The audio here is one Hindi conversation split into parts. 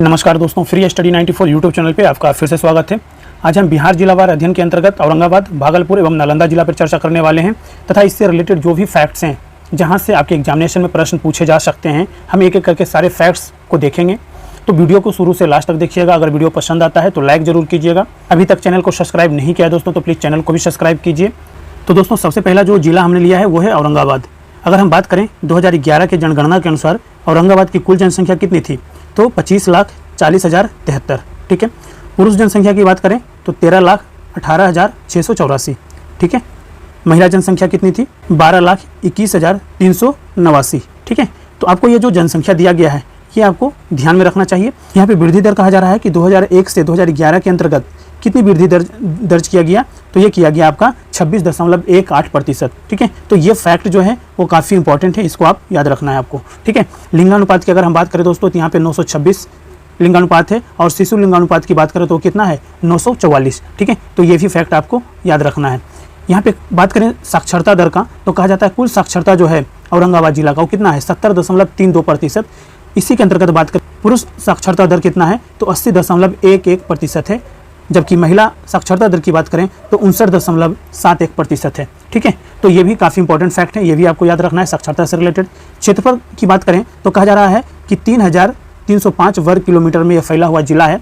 नमस्कार दोस्तों, फ्री स्टडी 94 यूट्यूब चैनल पे आपका फिर से स्वागत है। आज हम बिहार जिलावार अध्ययन के अंतर्गत औरंगाबाद, भागलपुर एवं नालंदा जिला पर चर्चा करने वाले हैं तथा इससे रिलेटेड जो भी फैक्ट्स हैं जहां से आपके एग्जामिनेशन में प्रश्न पूछे जा सकते हैं, हम एक एक करके सारे फैक्ट्स को देखेंगे। तो वीडियो को शुरू से लास्ट तक देखिएगा। अगर वीडियो पसंद आता है तो लाइक जरूर कीजिएगा। अभी तक चैनल को सब्सक्राइब नहीं किया दोस्तों तो प्लीज़ चैनल को भी सब्सक्राइब कीजिए। तो दोस्तों, सबसे पहला जो जिला हमने लिया है वो है औरंगाबाद। अगर हम बात करें 2011 के जनगणना के अनुसार औरंगाबाद की कुल जनसंख्या कितनी थी तो 25,40,073। ठीक है। पुरुष जनसंख्या की बात करें तो 13,18,684। ठीक है। महिला जनसंख्या कितनी थी 12,21,389। ठीक है। तो आपको ये जो जनसंख्या दिया गया है ये आपको ध्यान में रखना चाहिए। यहाँ पे वृद्धि दर कहा जा रहा है कि 2001 से 2011 के अंतर्गत कितनी वृद्धि दर दर्ज किया गया तो ये किया गया आपका 26.18%। ठीक है। तो ये फैक्ट जो है वो काफ़ी इंपॉर्टेंट है, इसको आप याद रखना है आपको। ठीक है। लिंगानुपात की अगर हम बात करें दोस्तों तो यहाँ पे 926 लिंगानुपात है और शिशु लिंगानुपात की बात करें तो कितना है 944। ठीक है। तो ये भी फैक्ट आपको याद रखना है। यहाँ पे बात करें साक्षरता दर का तो कहा जाता है कुल साक्षरता जो है औरंगाबाद जिला का वो कितना है 70.32%। इसी के अंतर्गत बात करें पुरुष साक्षरता दर कितना है तो 80.11% है, जबकि महिला साक्षरता दर की बात करें तो 59.71% है। ठीक है। तो ये भी काफ़ी इंपॉर्टेंट फैक्ट है, ये भी आपको याद रखना है साक्षरता से रिलेटेड। क्षेत्रफल की बात करें तो कहा जा रहा है कि 3,305 वर्ग किलोमीटर में यह फैला हुआ जिला है,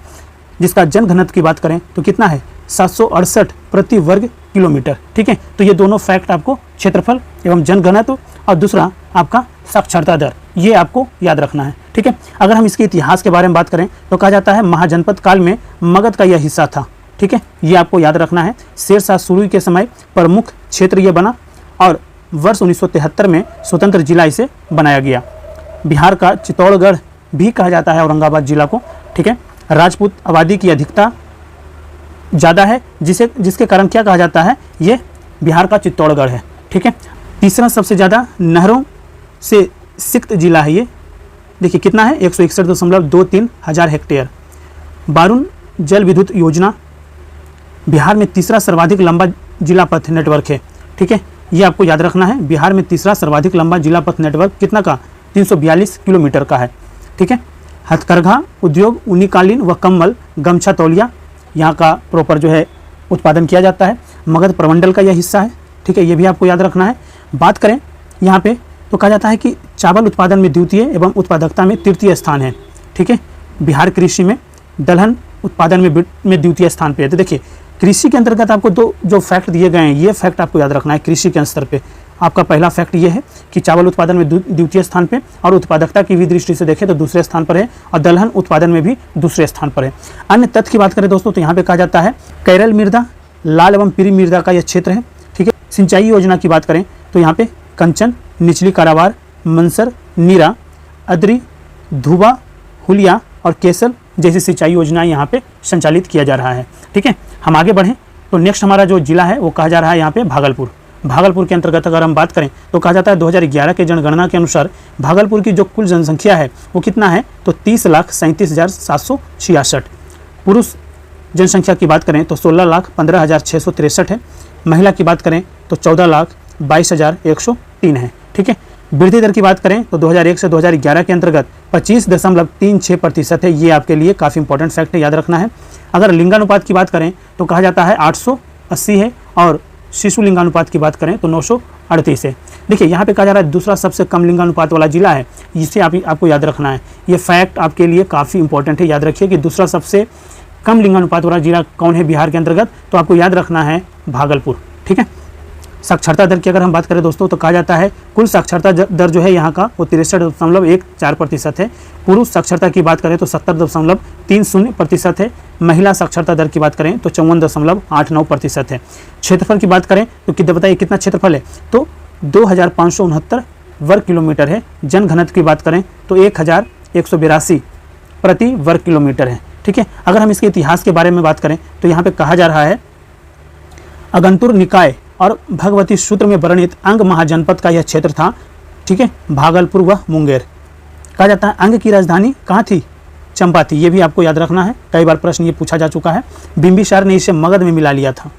जिसका जनघनत्व की बात करें तो कितना है 768 प्रति वर्ग किलोमीटर। ठीक है। तो ये दोनों फैक्ट आपको क्षेत्रफल एवं जनघनत्व और दूसरा आपका साक्षरता दर ये आपको याद रखना है। ठीक है। अगर हम इसके इतिहास के बारे में बात करें तो कहा जाता है महाजनपद काल में मगध का यह हिस्सा था। ठीक है। ये आपको याद रखना है। शेरशाह सूरी के समय प्रमुख क्षेत्र ये बना और वर्ष 1973 में स्वतंत्र जिला इसे बनाया गया। बिहार का चित्तौड़गढ़ भी कहा जाता है औरंगाबाद जिला को। ठीक है। राजपूत आबादी की अधिकता ज़्यादा है जिसके कारण क्या कहा जाता है ये बिहार का चित्तौड़गढ़ है। ठीक है। तीसरा सबसे ज़्यादा नहरों से सिक्त जिला है ये, देखिए कितना है 161.23 हज़ार हेक्टेयर। बारून जल विद्युत योजना बिहार में तीसरा सर्वाधिक लंबा जिला पथ नेटवर्क है। ठीक है। ये आपको याद रखना है। बिहार में तीसरा सर्वाधिक लंबा जिला पथ नेटवर्क कितना का 342 किलोमीटर का है। ठीक है। हथकरघा उद्योग ऊनी कालीन व कम्बल गमछा तौलिया यहाँ का प्रॉपर जो है उत्पादन किया जाता है। मगध प्रमंडल का यह हिस्सा है। ठीक है। ये भी आपको याद रखना है। बात करें यहाँ पे तो कहा जाता है कि चावल उत्पादन में द्वितीय एवं उत्पादकता में तृतीय स्थान है। ठीक है। बिहार कृषि में दलहन उत्पादन में द्वितीय स्थान पे है। तो देखिए कृषि के अंतर्गत आपको दो जो फैक्ट दिए गए हैं ये फैक्ट आपको याद रखना है। कृषि के स्तर पे आपका पहला फैक्ट ये है कि चावल उत्पादन में द्वितीय स्थान पे और उत्पादकता की भी दृष्टि से देखें तो दूसरे स्थान पर है और दलहन उत्पादन में भी दूसरे स्थान पर है। अन्य तथ्य की बात करें दोस्तों तो यहाँ पे कहा जाता है कैरल मृदा, लाल एवं पीली मृदा का यह क्षेत्र है। ठीक है। सिंचाई योजना की बात करें तो यहाँ पे कंचन, निचली कारावार, मनसर, नीरा, अदरी, धुबा, हुलिया और केसल जैसी सिंचाई योजनाएं यहाँ पे संचालित किया जा रहा है। ठीक है। हम आगे बढ़ें तो नेक्स्ट हमारा जो जिला है वो कहा जा रहा है यहाँ पे भागलपुर। भागलपुर के अंतर्गत अगर हम बात करें तो कहा जाता है 2011 के जनगणना के अनुसार भागलपुर की जो कुल जनसंख्या है वो कितना है तो 30,37,766। पुरुष जनसंख्या की बात करें तो 16,15,663 है। महिला की बात करें तो 14,22,103 है। ठीक है। वृद्धि दर की बात करें तो 2001 से 2011 के अंतर्गत 25.36% है। ये आपके लिए काफ़ी इंपॉर्टेंट फैक्ट है, याद रखना है। अगर लिंगानुपात की बात करें तो कहा जाता है 880 है और शिशु लिंगानुपात की बात करें तो 938 है। देखिए यहाँ पे कहा जा रहा है दूसरा सबसे कम लिंगानुपात वाला जिला है, इसे आपको याद रखना है। ये फैक्ट आपके लिए काफ़ी इंपॉर्टेंट है, याद रखिए कि दूसरा सबसे कम लिंगानुपात वाला जिला कौन है बिहार के अंतर्गत तो आपको याद रखना है भागलपुर। ठीक है। साक्षरता दर की अगर हम बात करें दोस्तों तो कहा जाता है कुल साक्षरता दर जो है यहाँ का वो 63.14% है। पुरुष साक्षरता की बात करें तो 70.30% है। महिला साक्षरता दर की बात करें तो 54.89% है। क्षेत्रफल की बात करें तो बताइए कितना क्षेत्रफल है तो 2,569 वर्ग किलोमीटर है। जनघनत्व की बात करें तो 1,182 प्रति वर्ग किलोमीटर है। ठीक है। अगर हम इसके इतिहास के बारे में बात करें तो यहाँ पे कहा जा रहा है अगंतुर निकाय और भगवती सूत्र में वर्णित अंग महाजनपद का यह क्षेत्र था। ठीक है। भागलपुर व मुंगेर कहा जाता है अंग की राजधानी कहाँ थी चंपा थी। ये भी आपको याद रखना है, कई बार प्रश्न ये पूछा जा चुका है। बिंबिसार ने इसे मगध में मिला लिया था।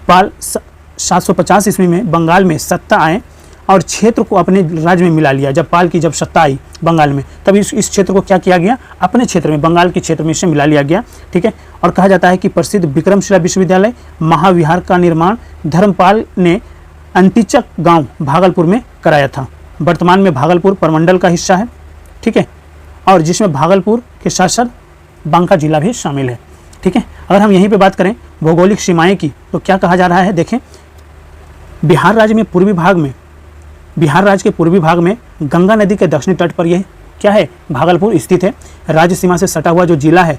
पाल 750 ईस्वी में बंगाल में सत्ता आए और क्षेत्र को अपने राज्य में मिला लिया। जब पाल की जब सत्ता आई बंगाल में, तब इस क्षेत्र को क्या किया गया, अपने क्षेत्र में, बंगाल के क्षेत्र में इसे मिला लिया गया। ठीक है। और कहा जाता है कि प्रसिद्ध विक्रमशिला विश्वविद्यालय महाविहार का निर्माण धर्मपाल ने अंतिचक गांव भागलपुर में कराया था। वर्तमान में भागलपुर प्रमंडल का हिस्सा है। ठीक है। और जिसमें भागलपुर के साथ साथ बांका जिला भी शामिल है। ठीक है। अगर हम यहीं पे बात करें भौगोलिक सीमाएं की, तो क्या कहा जा रहा है, देखें बिहार राज्य में पूर्वी भाग में, बिहार राज्य के पूर्वी भाग में गंगा नदी के दक्षिणी तट पर यह क्या है, भागलपुर स्थित है। राज्य सीमा से सटा हुआ जो जिला है,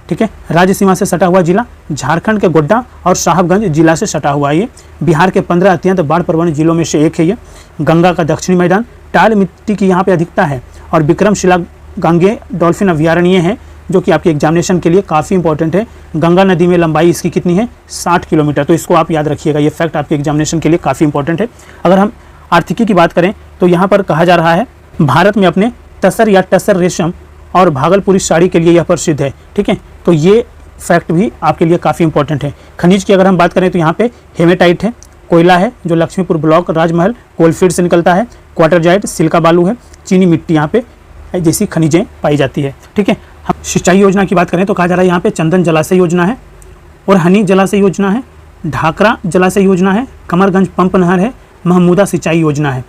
ठीक है, राज्य सीमा से सटा हुआ जिला झारखंड के गोड्डा और साहबगंज जिला से सटा हुआ है। ये बिहार के 15 अत्यंत बाढ़ प्रवण जिलों में से एक है। ये गंगा का दक्षिणी मैदान, टाल मिट्टी की यहाँ पे अधिकता है और विक्रमशिला गांगे डॉल्फिन अभयारण्य है जो कि आपके एग्जामिनेशन के लिए काफ़ी इंपॉर्टेंट है। गंगा नदी में लंबाई इसकी कितनी है, 60 किलोमीटर। तो इसको आप याद रखिएगा, ये फैक्ट आपके एग्जामिनेशन के लिए काफ़ी इंपॉर्टेंट है। अगर हम आर्थिकी की बात करें तो यहाँ पर कहा जा रहा है भारत में अपने तसर या टसर रेशम और भागलपुरी साड़ी के लिए यह प्रसिद्ध है। ठीक है। तो ये फैक्ट भी आपके लिए काफ़ी इंपॉर्टेंट है। खनिज की अगर हम बात करें तो यहाँ पे हेमेटाइट है, कोयला है जो लक्ष्मीपुर ब्लॉक राजमहल कोलफील्ड से निकलता है, क्वार्टरजाइट सिल्का बालू है, चीनी मिट्टी यहाँ पे जैसी खनिजें पाई जाती है। ठीक है। हम सिंचाई योजना की बात करें तो कहा जा रहा है यहाँ पे चंदन जलाशय योजना है और हनी जलाशय योजना है, ढाकरा जलाशय योजना है, कमरगंज पंप नहर है, महमूदा सिंचाई योजना है,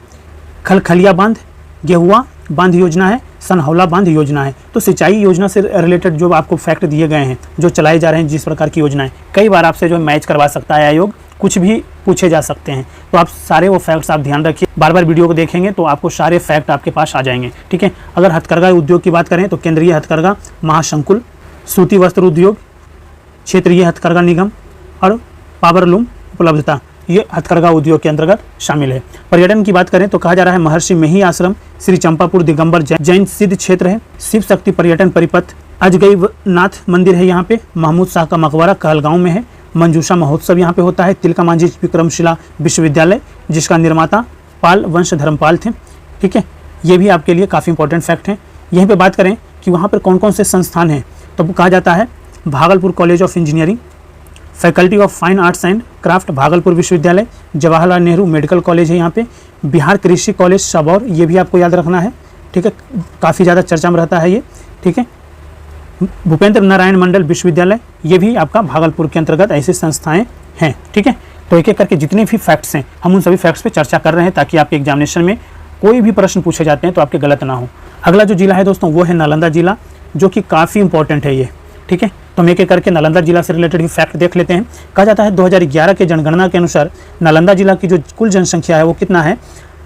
खलखलिया बांध, गेहुआ बांध योजना है, सनहौला बांध योजना है। तो सिंचाई योजना से रिलेटेड जो आपको फैक्ट दिए गए हैं, जो चलाए जा रहे हैं जिस प्रकार की योजनाएं, कई बार आपसे जो मैच करवा सकता है आयोग, कुछ भी पूछे जा सकते हैं। तो आप सारे वो फैक्ट्स आप ध्यान रखिए, बार बार वीडियो को देखेंगे तो आपको सारे फैक्ट आपके पास आ जाएंगे। ठीक है। अगर हथकरघा उद्योग की बात करें तो केंद्रीय हथकरघा महासंकुल, सूती वस्त्र उद्योग, क्षेत्रीय हथकरघा निगम और पावरलूम उपलब्धता, ये हथकरघा उद्योग के अंतर्गत शामिल है। पर्यटन की बात करें तो कहा जा रहा है महर्षि मेही आश्रम, श्री चंपापुर दिगंबर जैन सिद्ध क्षेत्र है, शिव शक्ति पर्यटन परिपथ, अजगई नाथ मंदिर है यहाँ पे, महमूद शाह का मकबरा कहलगांव में है, मंजूषा महोत्सव यहाँ पे होता है, तिलका मांझी विक्रमशिला विश्वविद्यालय जिसका निर्माता पाल वंश धर्मपाल थे। ठीक है। ये भी आपके लिए काफ़ी इंपॉर्टेंट फैक्ट है। यहीं पे बात करें कि वहाँ पर कौन कौन से संस्थान हैं तो कहा जाता है Bhagalpur college of engineering, faculty of fine arts and craft Bhagalpur विश्वविद्यालय, जवाहरलाल नेहरू मेडिकल कॉलेज है यहाँ पे, बिहार कृषि कॉलेज सबौर, ये भी आपको याद रखना है। ठीक है। काफ़ी ज़्यादा चर्चा में रहता है ये। ठीक है। भूपेंद्र नारायण मंडल विश्वविद्यालय, ये भी आपका भागलपुर के अंतर्गत ऐसी संस्थाएं हैं। ठीक है। तो एक एक करके जितने भी फैक्ट्स हैं हम उन सभी फैक्ट्स पे चर्चा कर रहे हैं ताकि आपके एग्जामिनेशन में कोई भी प्रश्न पूछे जाते हैं तो आपके गलत ना हो। अगला जो जिला है दोस्तों वो है नालंदा जिला, जो कि काफ़ी इंपॉर्टेंट है ये। ठीक है। तो हम एक एक करके नालंदा जिला से रिलेटेड भी फैक्ट देख लेते हैं। कहा जाता है 2011 के जनगणना के अनुसार नालंदा जिला की जो कुल जनसंख्या है वो कितना है,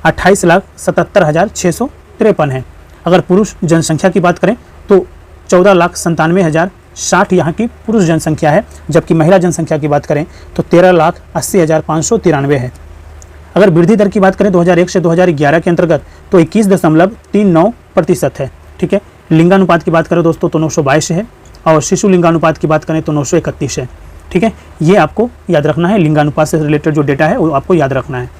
28,77,653 है। अगर पुरुष जनसंख्या की बात करें तो 14,97,060 यहाँ की पुरुष जनसंख्या है, जबकि महिला जनसंख्या की बात करें तो 13,80,593 है। अगर वृद्धि दर की बात करें 2001 से 2011 के अंतर्गत तो 21.39% है। ठीक है। लिंगानुपात की बात करें दोस्तों तो 922 है और शिशु लिंगानुपात की बात करें तो 931 है। ठीक है। ये आपको याद रखना है, लिंगानुपात से रिलेटेड जो डेटा है वो आपको याद रखना है।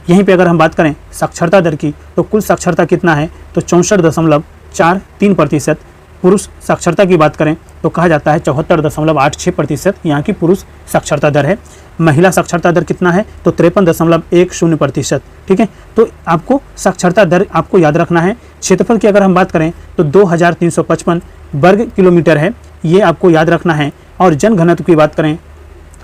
यहीं पे अगर हम बात करें साक्षरता दर की तो कुल साक्षरता कितना है तो 64.43%। पुरुष साक्षरता की बात करें तो कहा जाता है 74.86% यहाँ की पुरुष साक्षरता दर है। महिला साक्षरता दर कितना है तो 53.10%। ठीक है। तो आपको साक्षरता दर आपको याद रखना है। क्षेत्रफल की अगर हम बात करें तो 2355 वर्ग किलोमीटर है, ये आपको याद रखना है। और जनघनत्व की बात करें,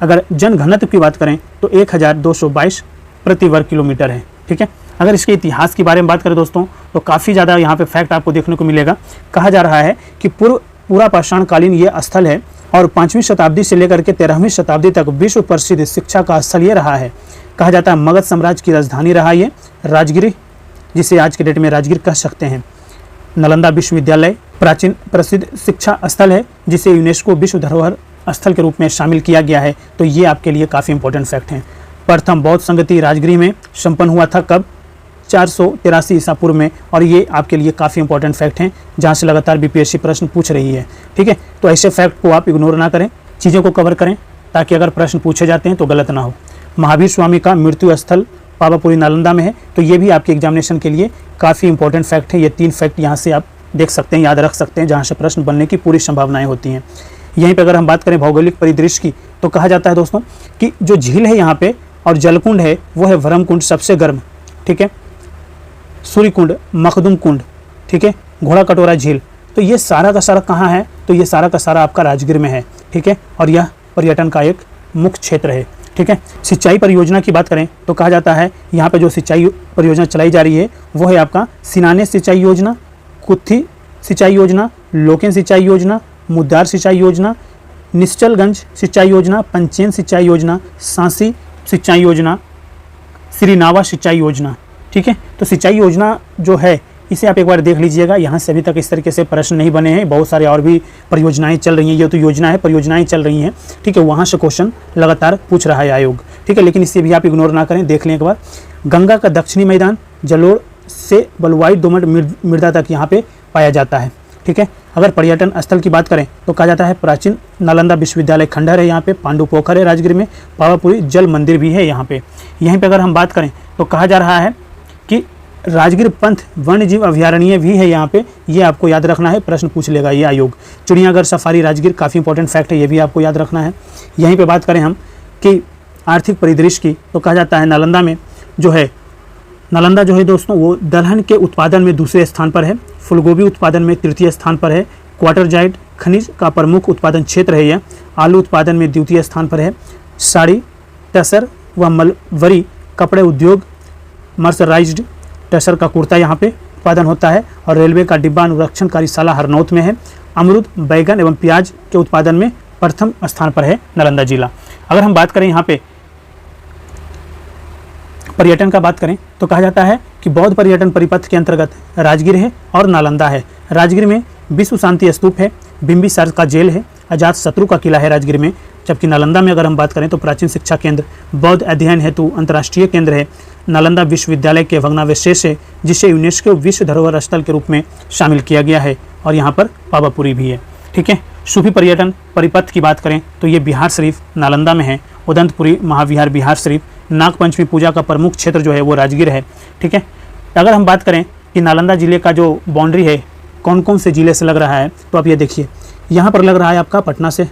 अगर जनघनत्व की बात करें तो 1222 प्रति वर्ग किलोमीटर है। ठीक है। अगर इसके इतिहास के बारे में बात करें दोस्तों तो काफ़ी ज़्यादा यहाँ पे फैक्ट आपको देखने को मिलेगा। कहा जा रहा है कि पूरा पाषाणकालीन ये स्थल है और 5वीं शताब्दी से लेकर के 13वीं शताब्दी तक विश्व प्रसिद्ध शिक्षा का स्थल ये रहा है। कहा जाता है मगध साम्राज्य की राजधानी रहा ये राजगिरी, जिसे आज के डेट में राजगीर कह सकते हैं। नालंदा विश्वविद्यालय प्राचीन प्रसिद्ध शिक्षा स्थल है जिसे यूनेस्को विश्व धरोहर स्थल के रूप में शामिल किया गया है। तो ये आपके लिए काफ़ी इंपॉर्टेंट फैक्ट हैं। प्रथम बौद्ध संगति राजगिरी में संपन्न हुआ था, कब, 483 ईसा पूर्व में। और ये आपके लिए काफ़ी इंपॉर्टेंट फैक्ट हैं जहाँ से लगातार बीपीएससी प्रश्न पूछ रही है। ठीक है। तो ऐसे फैक्ट को आप इग्नोर ना करें, चीज़ों को कवर करें ताकि अगर प्रश्न पूछे जाते हैं तो गलत ना हो। महावीर स्वामी का मृत्यु स्थल पावापुरी नालंदा में है। तो ये भी आपके एग्जामिनेशन के लिए काफ़ी इंपॉर्टेंट फैक्ट है। ये 3 फैक्ट यहाँ से आप देख सकते हैं, याद रख सकते हैं, जहाँ से प्रश्न बनने की पूरी संभावनाएं होती हैं। यहीं पर अगर हम बात करें भौगोलिक परिदृश्य की तो कहा जाता है दोस्तों कि जो झील है यहाँ पे और जलकुंड है वो है भरमकुंड, सबसे गर्म ठीक है, सूर्य कुंड, मखदुम कुंड, ठीक है, घोड़ा कटोरा झील। तो ये सारा का सारा कहाँ है? तो ये सारा का सारा आपका राजगीर में है, ठीक है, और यह पर्यटन का एक मुख्य क्षेत्र है, ठीक है। सिंचाई परियोजना की बात करें तो कहा जाता है यहाँ पे जो सिंचाई परियोजना चलाई जा रही है वो है आपका सिनाने सिंचाई योजना, कुत्थी सिंचाई योजना, लोकेन सिंचाई योजना, मुद्दार सिंचाई योजना, निश्चलगंज सिंचाई योजना, पंचेन सिंचाई योजना, सांसी सिंचाई योजना, श्रीनावा सिंचाई योजना, ठीक है। तो सिंचाई योजना जो है इसे आप एक बार देख लीजिएगा। यहाँ से अभी तक इस तरीके से प्रश्न नहीं बने हैं, बहुत सारे और भी परियोजनाएं चल रही हैं, ये तो योजना है, परियोजनाएं चल रही हैं, ठीक है, वहाँ से क्वेश्चन लगातार पूछ रहा है आयोग, ठीक है, लेकिन इसे भी आप इग्नोर ना करें, देख लें एक बार। गंगा का दक्षिणी मैदान जलोड़ से बलुआई दोमट मृदा तक यहाँ पे पाया जाता है, ठीक है। अगर पर्यटन स्थल की बात करें तो कहा जाता है प्राचीन नालंदा विश्वविद्यालय खंडहर है यहाँ पे, पांडु पोखर है राजगीर में, पावापुरी जल मंदिर भी है यहाँ पे। यहीं पे अगर हम बात करें तो कहा जा रहा है कि राजगीर पंथ वन्य जीव अभयारण्य भी है यहाँ पे, ये आपको याद रखना है, प्रश्न पूछ लेगा ये आयोग। चिड़ियाघर सफारी राजगीर काफ़ी इंपॉर्टेंट फैक्ट है, ये भी आपको याद रखना है। यहीं पे बात करें हम कि आर्थिक परिदृश्य की तो कहा जाता है नालंदा जो है दोस्तों वो दलहन के उत्पादन में दूसरे स्थान पर है, फूलगोभी उत्पादन में तृतीय स्थान पर है, क्वार्टरजाइट खनिज का प्रमुख उत्पादन क्षेत्र है यह, आलू उत्पादन में द्वितीय स्थान पर है, साड़ी टसर व मलबरी कपड़े उद्योग, मर्सराइज्ड टसर का कुर्ता यहाँ पे उत्पादन होता है, और रेलवे का डिब्बा अनुरक्षण कार्यशाला हरनौत में है। अमरूद, बैगन एवं प्याज के उत्पादन में प्रथम स्थान पर है नालंदा जिला। अगर हम बात करें यहाँ पे पर्यटन का बात करें तो कहा जाता है कि बौद्ध पर्यटन परिपथ के अंतर्गत राजगीर है और नालंदा है। राजगीर में विश्व शांति स्तूप है, बिम्बिसार का जेल है, अजात शत्रु का किला है राजगीर में, जबकि नालंदा में अगर हम बात करें तो प्राचीन शिक्षा केंद्र, बौद्ध अध्ययन हेतु अंतर्राष्ट्रीय केंद्र है, नालंदा विश्वविद्यालय के भग्नावशेष है जिसे यूनेस्को विश्व धरोहर स्थल के रूप में शामिल किया गया है, और यहाँ पर पावापुरी भी है, ठीक है। सूफी पर्यटन परिपथ की बात करें तो ये बिहार शरीफ नालंदा में है, उदंतपुरी महाविहार बिहार शरीफ, नागपंचमी पूजा का प्रमुख क्षेत्र जो है वो राजगीर है, ठीक है। अगर हम बात करें कि नालंदा जिले का जो बाउंड्री है कौन कौन से ज़िले से लग रहा है तो आप ये देखिए, यहाँ पर लग रहा है आपका पटना से,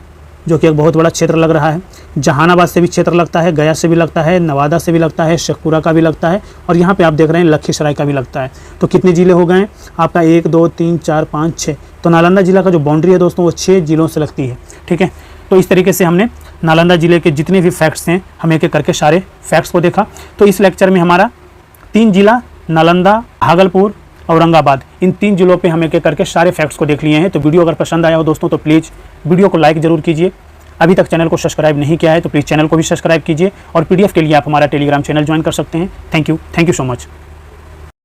जो कि एक बहुत बड़ा क्षेत्र लग रहा है, जहानाबाद से भी क्षेत्र लगता है, गया से भी लगता है, नवादा से भी लगता है, शेखपुरा का भी लगता है, और यहाँ पे आप देख रहे हैं लखीसराय का भी लगता है। तो कितने ज़िले हो गए आपका? 1 2 3 4 5 6। तो नालंदा जिला का जो बाउंड्री है दोस्तों वो 6 ज़िलों से लगती है, ठीक है। तो इस तरीके से हमने नालंदा जिले के जितने भी फैक्ट्स हैं हम एक एक करके सारे फैक्ट्स को देखा। तो इस लेक्चर में हमारा 3 जिला नालंदा, भागलपुर, औरंगाबाद, इन 3 जिलों पे हम एक एक करके सारे फैक्ट्स को देख लिए हैं। तो वीडियो अगर पसंद आया हो दोस्तों तो प्लीज़ वीडियो को लाइक ज़रूर कीजिए। अभी तक चैनल को सब्सक्राइब नहीं किया है तो प्लीज़ चैनल को भी सब्सक्राइब कीजिए, और PDF के लिए आप हमारा टेलीग्राम चैनल ज्वाइन कर सकते हैं। Thank you so much.